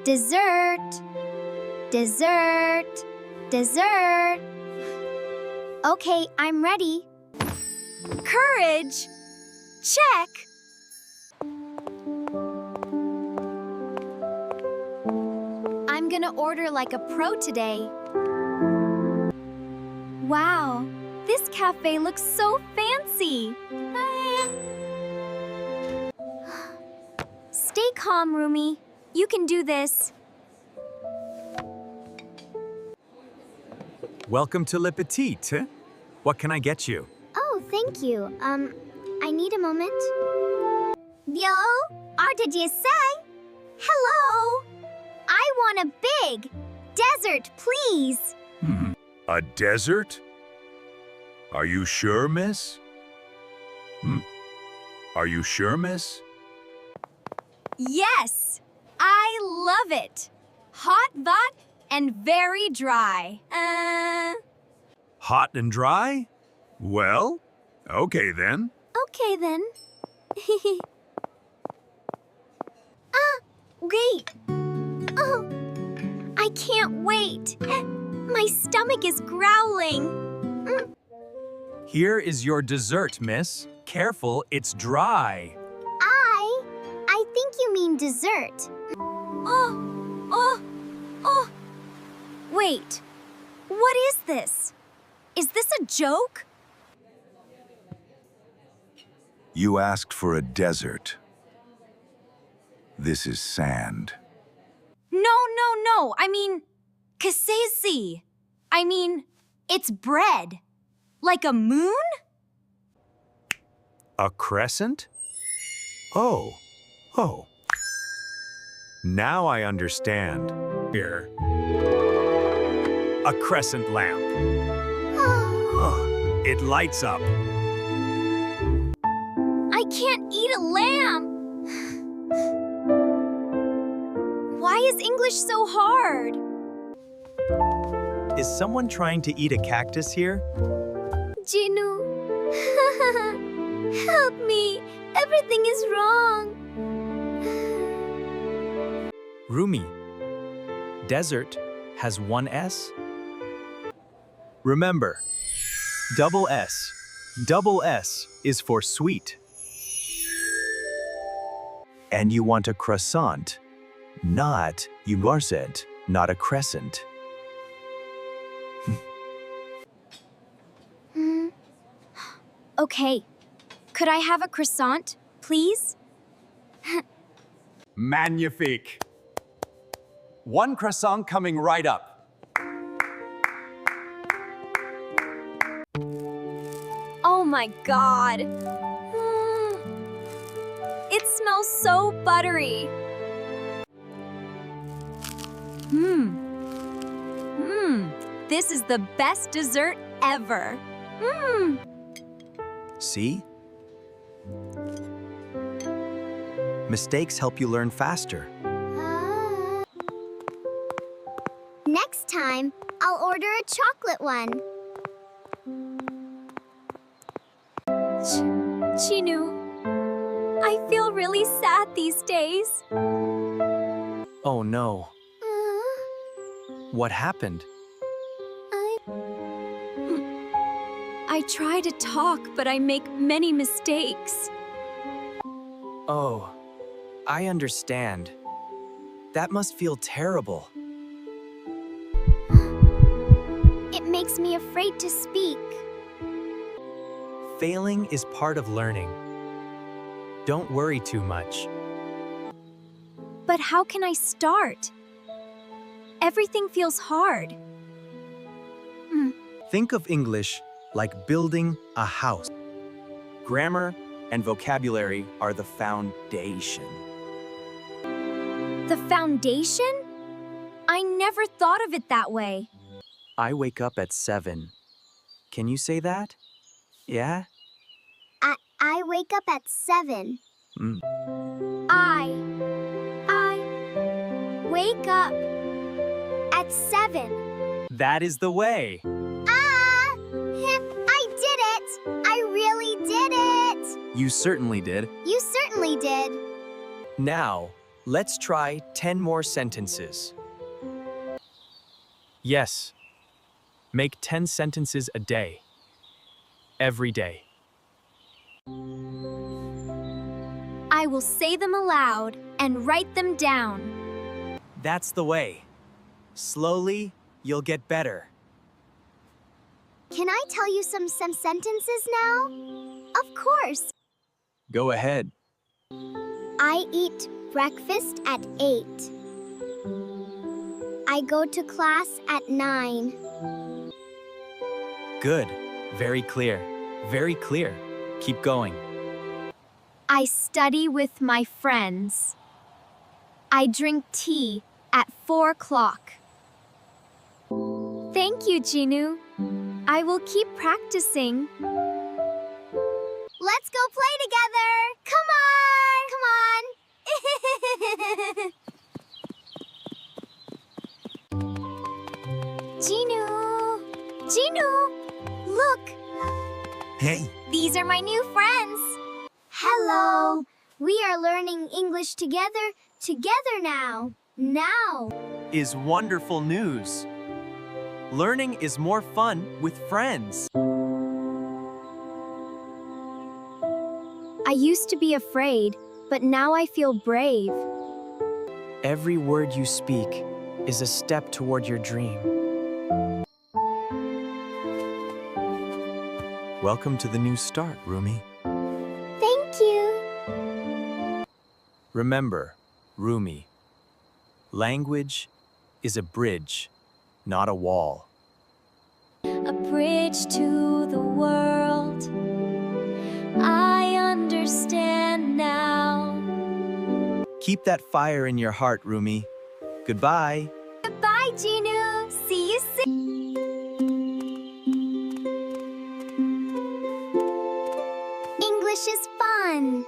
Dessert, dessert, dessert. Okay, I'm ready. Courage. Check. I'm gonna order like a pro today. Wow, this cafe looks so fancy. Stay calm, Rumi. You can do this. Welcome to Le Petit. What can I get you? Oh, thank you. I need a moment. Yo, what did you say? Hello. I want a big dessert, please. A dessert? Are you sure, miss? Are you sure, miss? Yes, I love it. Hot, and very dry. Hot and dry? Well, okay then. Okay then. Wait. Oh, I can't wait. My stomach is growling. Here is your dessert, miss. Careful, it's dry. I think you mean dessert. Oh. Wait, what is this? Is this a joke? You asked for a desert. This is sand. No. I mean, kasesi. I mean, it's bread. Like a moon? A crescent? Oh. Now I understand. Here. A crescent lamp. It lights up. I can't eat a lamb. Why is English so hard? Is someone trying to eat a cactus here? Jinu. Help me. Everything is wrong. Rumi. Desert has one S. Remember, double S. Double S is for sweet. And you want a croissant, not ʻdezərt, not a crescent. Okay. Could I have a croissant, please? Magnifique. One croissant coming right up. Oh my God. It smells so buttery. This is the best dessert ever. See? Mistakes help you learn faster. Next time, I'll order a chocolate one. Jinu, I feel really sad these days. Oh no. What happened? I try to talk, but I make many mistakes. Oh, I understand. That must feel terrible. It makes me afraid to speak. Failing is part of learning. Don't worry too much. But how can I start? Everything feels hard. Think of English like building a house. Grammar and vocabulary are the foundation. The foundation? I never thought of it that way. I wake up at 7. Can you say that? Yeah? I wake up at 7. I wake up at 7. That is the way. I did it! I really did it! You certainly did. You certainly did. Now, Let's try 10 more sentences. Yes. Make 10 sentences a day. Every day. I will say them aloud and write them down. That's the way. Slowly, you'll get better. Can I tell you some sentences now? Of course. Go ahead. I eat breakfast at 8. I go to class at 9. Good. Very clear. Very clear. Keep going. I study with my friends. I drink tea at 4 o'clock. Thank you, Jinu. I will keep practicing. Let's go play together. Come on. Come on. Jinu. Jinu. Look. Hey. These are my new friends. Hello. We are learning English together now. Now. Is wonderful news. Learning is more fun with friends. I used to be afraid, but now I feel brave. Every word you speak is a step toward your dream. Welcome to the new start, Rumi. Thank you. Remember, Rumi, language is a bridge, not a wall. A bridge to the world. I understand now. Keep that fire in your heart, Rumi. Goodbye. Goodbye, Jinu. See you soon. English is fun.